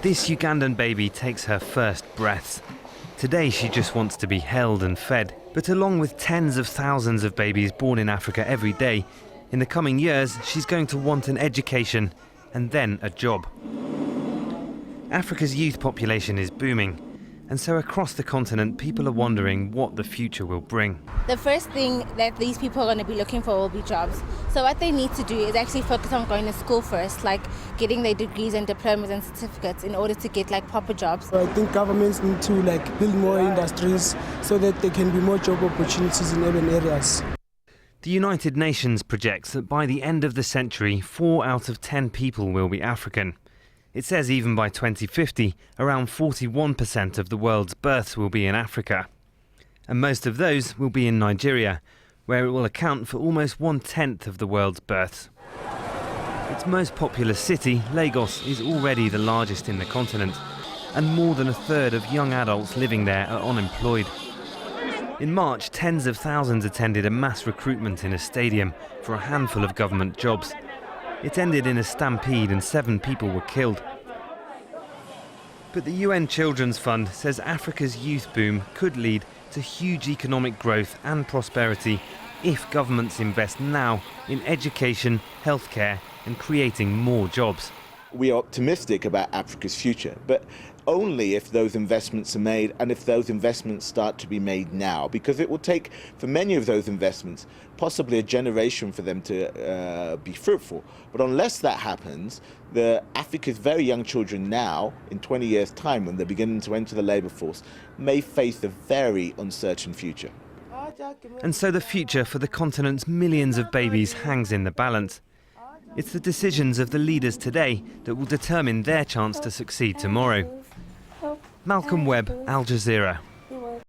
This Ugandan baby takes her first breaths. Today she just wants to be held and fed. But along with tens of thousands of babies born in Africa every day, in the coming years she's going to want an education and then a job. Africa's youth population is booming, and so across the continent people are wondering what the future will bring. The first thing that these people are going to be looking for will be jobs. So what they need to do is actually focus on going to school first, like getting their degrees and diplomas and certificates in order to get proper jobs. I think governments need to build more industries so that there can be more job opportunities in urban areas. The United Nations projects that by the end of the century, 4 out of 10 people will be African. It says even by 2050, around 41% of the world's births will be in Africa. And most of those will be in Nigeria, where it will account for almost 1/10 of the world's births. Its most populous city, Lagos, is already the largest in the continent, and more than a third of young adults living there are unemployed. In March, tens of thousands attended a mass recruitment in a stadium for a handful of government jobs. It ended in a stampede and 7 people were killed. But the UN Children's Fund says Africa's youth boom could lead to huge economic growth and prosperity if governments invest now in education, healthcare and creating more jobs. We are optimistic about Africa's future, but only if those investments are made and if those investments start to be made now, because it will take, for many of those investments, possibly a generation for them to be fruitful. But unless that happens, Africa's very young children now, in 20 years' time, when they're beginning to enter the labour force, may face a very uncertain future. And so the future for the continent's millions of babies hangs in the balance. It's the decisions of the leaders today that will determine their chance to succeed tomorrow. Malcolm Webb, Al Jazeera.